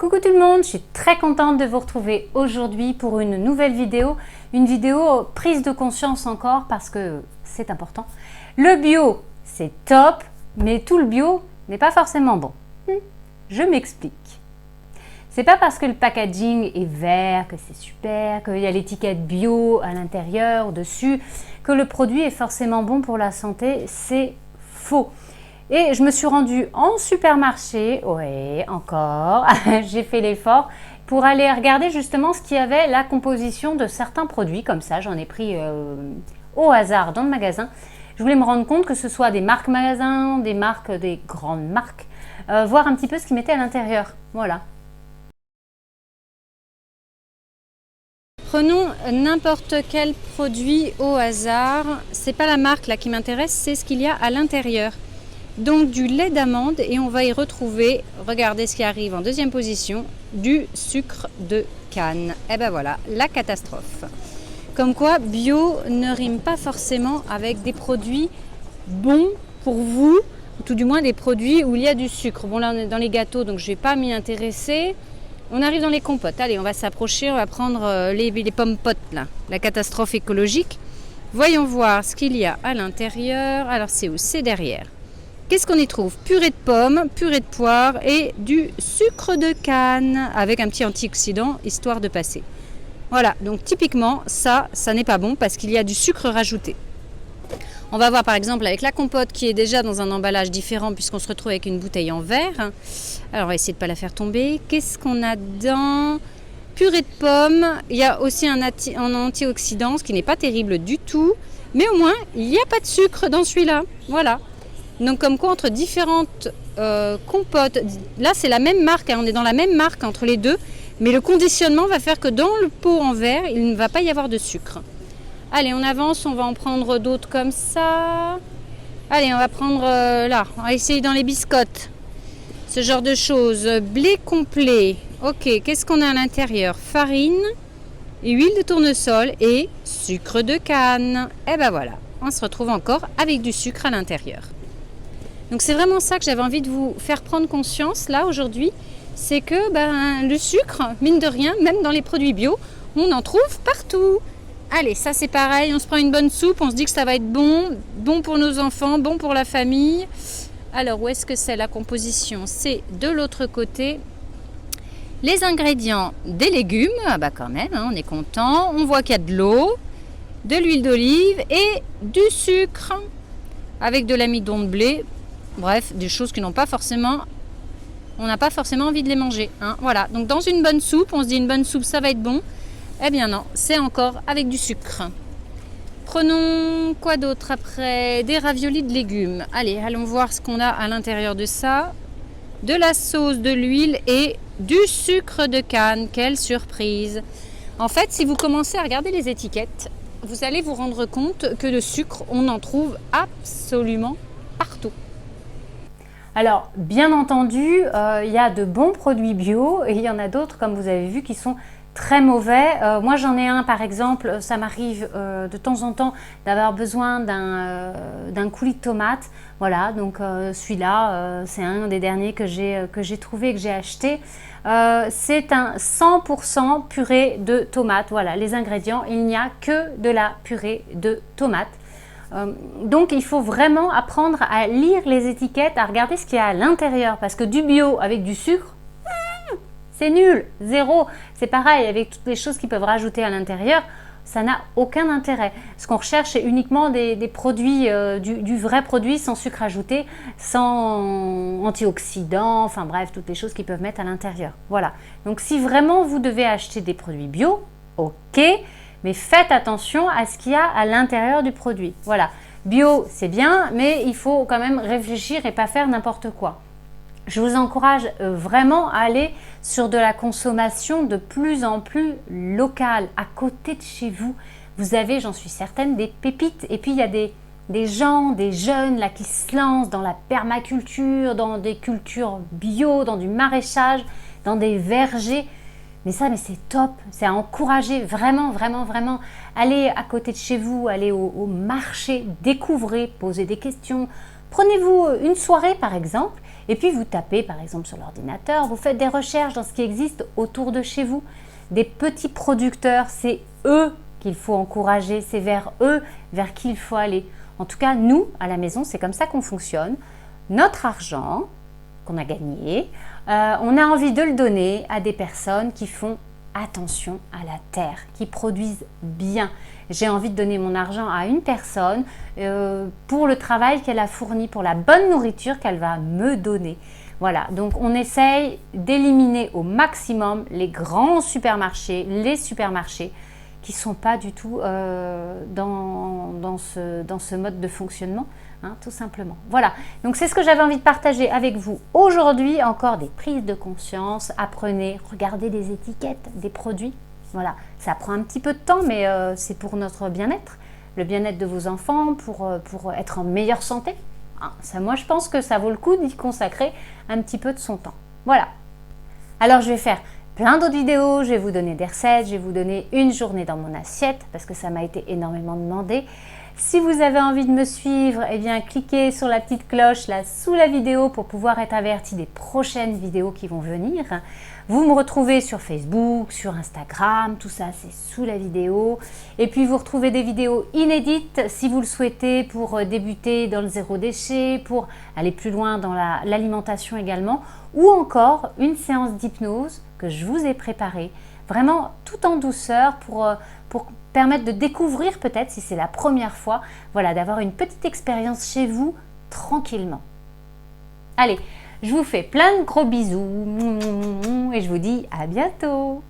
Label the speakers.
Speaker 1: Coucou tout le monde, je suis très contente de vous retrouver aujourd'hui pour une nouvelle vidéo. Une vidéo prise de conscience encore parce que c'est important. Le bio, c'est top, mais tout le bio n'est pas forcément bon. Je m'explique. C'est pas parce que le packaging est vert que c'est super, qu'il y a l'étiquette bio à l'intérieur, au-dessus, que le produit est forcément bon pour la santé. C'est faux. Et je me suis rendue en supermarché, ouais, encore, j'ai fait l'effort pour aller regarder justement ce qu'il y avait, la composition de certains produits, comme ça, j'en ai pris au hasard dans le magasin. Je voulais me rendre compte que ce soit des marques magasins, des marques, des grandes marques, voir un petit peu ce qu'ils mettaient à l'intérieur, voilà. Prenons n'importe quel produit au hasard, c'est pas la marque là qui m'intéresse, c'est ce qu'il y a à l'intérieur. Donc du lait d'amande et on va y retrouver, regardez ce qui arrive en deuxième position, du sucre de canne. Et ben voilà, la catastrophe. Comme quoi bio ne rime pas forcément avec des produits bons pour vous, ou tout du moins des produits où il y a du sucre. Bon là on est dans les gâteaux donc je ne vais pas m'y intéresser. On arrive dans les compotes, allez on va s'approcher, on va prendre les pommes potes là, la catastrophe écologique. Voyons voir ce qu'il y a à l'intérieur, alors c'est où? C'est derrière. Qu'est-ce qu'on y trouve? Purée de pommes, purée de poire et du sucre de canne avec un petit antioxydant histoire de passer. Voilà, donc typiquement ça n'est pas bon parce qu'il y a du sucre rajouté. On va voir par exemple avec la compote qui est déjà dans un emballage différent puisqu'on se retrouve avec une bouteille en verre. Alors on va essayer de ne pas la faire tomber. Qu'est-ce qu'on a dedans? Purée de pommes, il y a aussi un antioxydant, ce qui n'est pas terrible du tout. Mais au moins, il n'y a pas de sucre dans celui-là. Voilà. Donc comme quoi entre différentes compotes, là c'est la même marque, hein, on est dans la même marque entre les deux, mais le conditionnement va faire que dans le pot en verre, il ne va pas y avoir de sucre. Allez, on avance, on va en prendre d'autres comme ça. Allez, on va prendre là, on va essayer dans les biscottes, ce genre de choses. Blé complet, ok, qu'est-ce qu'on a à l'intérieur? Farine, huile de tournesol et sucre de canne. Et ben voilà, on se retrouve encore avec du sucre à l'intérieur. Donc c'est vraiment ça que j'avais envie de vous faire prendre conscience là aujourd'hui, c'est que le sucre, mine de rien, même dans les produits bio, on en trouve partout. Allez, ça c'est pareil, on se prend une bonne soupe, on se dit que ça va être bon, bon pour nos enfants, bon pour la famille. Alors où est-ce que c'est la composition? C'est de l'autre côté. Les ingrédients, des légumes, quand même, hein, on est content. On voit qu'il y a de l'eau, de l'huile d'olive et du sucre avec de l'amidon de blé. Bref, des choses qui n'ont pas forcément, on n'a pas forcément envie de les manger. Hein. Voilà, donc dans une bonne soupe, on se dit une bonne soupe, ça va être bon. Eh bien non, c'est encore avec du sucre. Prenons quoi d'autre après? Des raviolis de légumes. Allez, allons voir ce qu'on a à l'intérieur de ça. De la sauce, de l'huile et du sucre de canne. Quelle surprise! En fait, si vous commencez à regarder les étiquettes, vous allez vous rendre compte que le sucre, on en trouve absolument partout. Alors, bien entendu, il y a de bons produits bio et il y en a d'autres, comme vous avez vu, qui sont très mauvais. Moi, j'en ai un, par exemple, ça m'arrive de temps en temps d'avoir besoin d'un coulis de tomates. Voilà, donc celui-là, c'est un des derniers que j'ai trouvé et que j'ai acheté. C'est un 100% purée de tomates. Voilà, les ingrédients, il n'y a que de la purée de tomates. Donc il faut vraiment apprendre à lire les étiquettes, à regarder ce qu'il y a à l'intérieur parce que du bio avec du sucre, c'est nul, zéro. C'est pareil avec toutes les choses qu'ils peuvent rajouter à l'intérieur, ça n'a aucun intérêt. Ce qu'on recherche, c'est uniquement des produits, du vrai produit sans sucre ajouté, sans antioxydants, enfin bref, toutes les choses qu'ils peuvent mettre à l'intérieur. Voilà, donc si vraiment vous devez acheter des produits bio, ok, mais faites attention à ce qu'il y a à l'intérieur du produit. Voilà, bio c'est bien, mais il faut quand même réfléchir et pas faire n'importe quoi. Je vous encourage vraiment à aller sur de la consommation de plus en plus locale, à côté de chez vous. Vous avez, j'en suis certaine, des pépites. Et puis il y a des gens, des jeunes là qui se lancent dans la permaculture, dans des cultures bio, dans du maraîchage, dans des vergers. Mais c'est top, c'est à encourager, vraiment, vraiment, vraiment. Allez à côté de chez vous, allez au marché, découvrez, posez des questions. Prenez-vous une soirée par exemple
Speaker 2: Et puis vous tapez par exemple sur l'ordinateur, vous faites des recherches dans ce qui existe autour de chez vous. Des petits producteurs, c'est eux qu'il faut encourager, c'est vers eux vers qui il faut aller. En tout cas, nous, à la maison, c'est comme ça qu'on fonctionne. Notre argent qu'on a gagné, on a envie de le donner à des personnes qui font attention à la terre, qui produisent bien. J'ai envie de donner mon argent à une personne pour le travail qu'elle a fourni, pour la bonne nourriture qu'elle va me donner. Voilà, donc on essaye d'éliminer au maximum les grands supermarchés, les supermarchés qui ne sont pas du tout dans ce mode de fonctionnement, hein, tout simplement. Voilà, donc c'est ce que j'avais envie de partager avec vous aujourd'hui. Encore des prises de conscience, apprenez, regardez les étiquettes des produits. Voilà, ça prend un petit peu de temps, mais c'est pour notre bien-être, le bien-être de vos enfants, pour être en meilleure santé. Hein, ça, moi, je pense que ça vaut le coup d'y consacrer un petit peu de son temps. Voilà. Alors, je vais faire plein d'autres vidéos, je vais vous donner des recettes, je vais vous donner une journée dans mon assiette, parce que ça m'a été énormément demandé. Si vous avez envie de me suivre, eh bien, cliquez sur la petite cloche là sous la vidéo pour pouvoir être averti des prochaines vidéos qui vont venir. Vous me retrouvez sur Facebook, sur Instagram, tout ça c'est sous la vidéo. Et puis vous retrouvez des vidéos inédites si vous le souhaitez pour débuter dans le zéro déchet, pour aller plus loin dans l'alimentation également, ou encore une séance d'hypnose que je vous ai préparée, vraiment tout en douceur pour permettre de découvrir peut-être, si c'est la première fois, voilà, d'avoir une petite expérience chez vous tranquillement. Allez, je vous fais plein de gros bisous et je vous dis à bientôt.